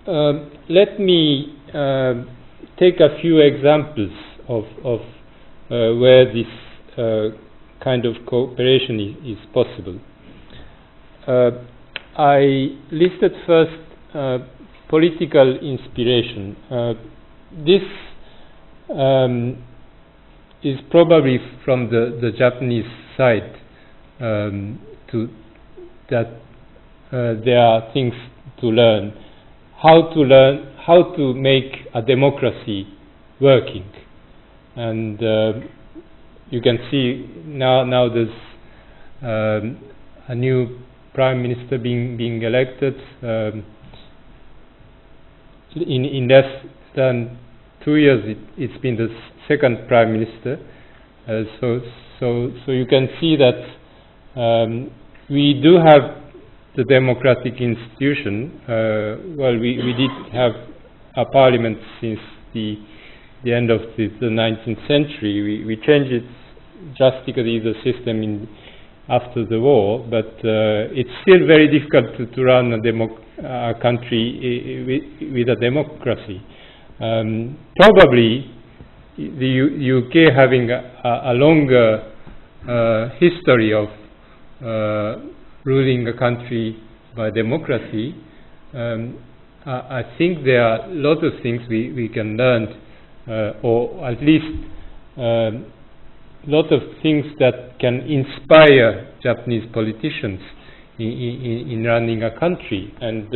Let me take a few examples of where this kind of cooperation is possible. I listed first political inspiration. This is probably from the Japanese side, that there are things to learn how to make a democracy working. And you can see now there's a new prime minister being elected. In less than 2 years, it's been the second prime minister. So you can see that we do have the democratic institution. Well, we did have a parliament since the end of the 19th century. We changed it drastically, the system after the war, but it's still very difficult to run a country with a democracy. Probably the UK having a longer history of ruling a country by democracy, I think there are a lot of things we can learn, or at least a lot of things that can inspire Japanese politicians in running a country. And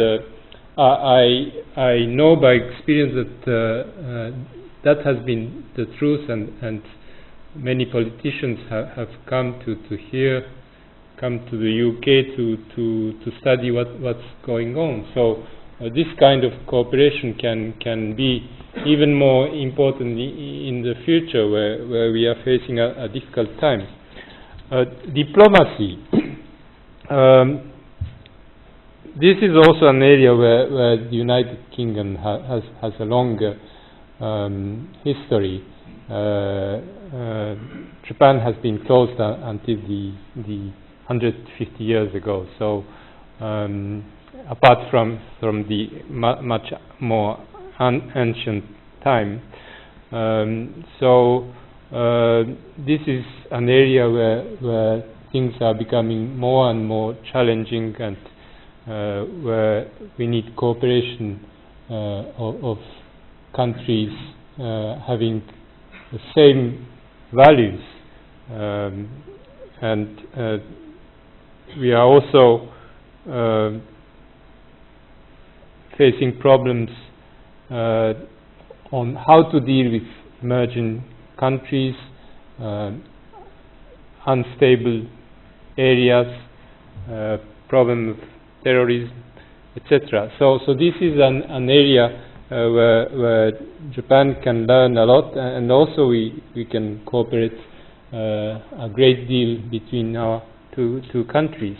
I know by experience that that has been the truth, and many politicians have come to the UK to study what's going on. So this kind of cooperation can be even more important in the future, where we are facing a difficult time. Diplomacy. This is also an area where the United Kingdom has a longer history. Japan has been closed until the 150 years ago. So apart from the much more ancient time, so this is an area where things are becoming more and more challenging, and where we need cooperation of countries having the same values, and we are also facing problems on how to deal with emerging countries, unstable areas, problem of terrorism, etc. So this is an area where Japan can learn a lot, and also we can cooperate a great deal between our two countries.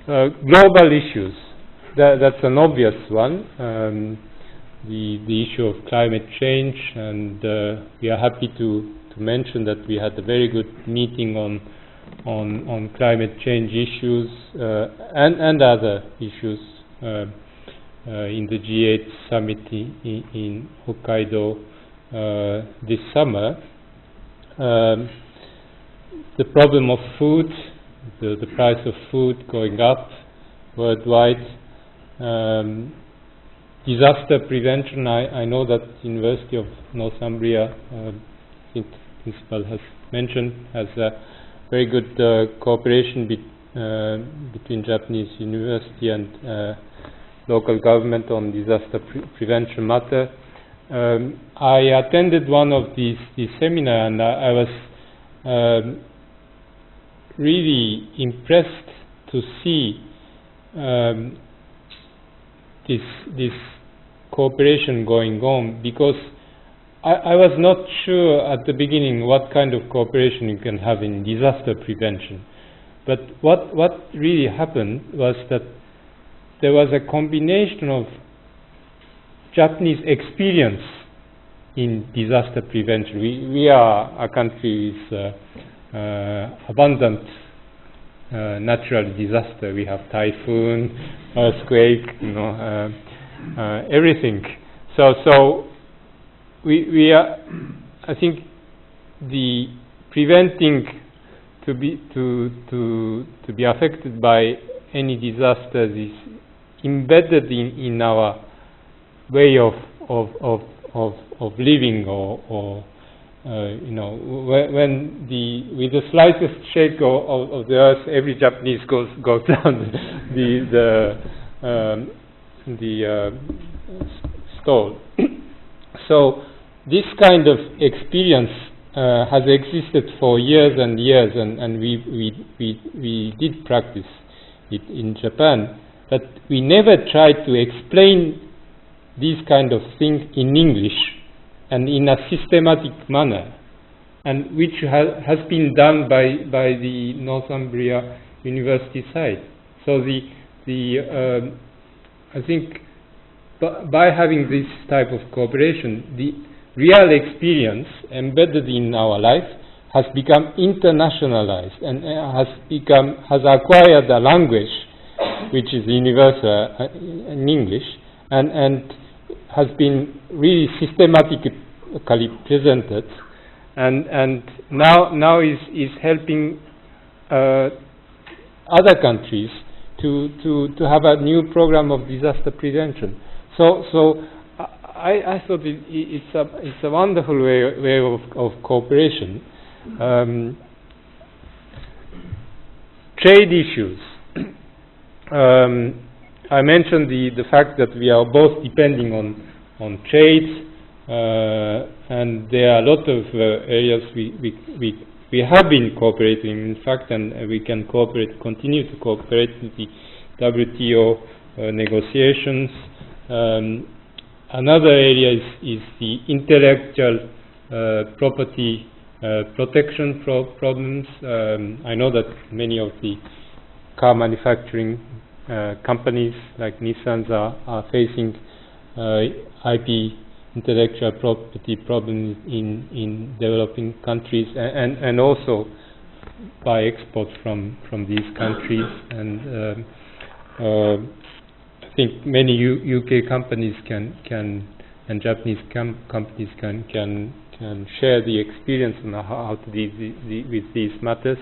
Global issues, that's an obvious one. The issue of climate change, and we are happy to mention that we had a very good meeting on climate change issues and other issues in the G8 summit in Hokkaido this summer. The problem of food, the price of food going up worldwide. Disaster prevention, I know that University of Northumbria, I think the principal has mentioned, has a very good cooperation between Japanese university and local government on disaster prevention matter. I attended one of these seminars, and I was really impressed to see this cooperation going on, because I was not sure at the beginning what kind of cooperation you can have in disaster prevention. But what really happened was that there was a combination of Japanese experience in disaster prevention. We are a country with abundant natural disaster. We have typhoon, earthquake, everything. So we are, I think, the preventing to be affected by any disasters is embedded in our way of living, or you know, when with the slightest shake of the earth, every Japanese goes down the stall. So this kind of experience has existed for years and years, and we did practice it in Japan, but we never tried to explain these kind of things in English and in a systematic manner, and which has been done by the Northumbria University side. So I think by having this type of cooperation, the real experience embedded in our life has become internationalized and has acquired a language which is universal in English, and has been really systematically presented, and now is helping other countries to have a new program of disaster prevention. So I thought it's a wonderful way of cooperation. Trade issues. I mentioned the fact that we are both depending on trade, and there are a lot of areas we have been cooperating, in fact, and we can continue to cooperate with the WTO negotiations. Another area is the intellectual property protection problems. I know that many of the car manufacturing companies like Nissan are facing IP, intellectual property problems in developing countries, and also by exports from these countries. And I think many UK companies and Japanese companies can share the experience on how to deal with these matters.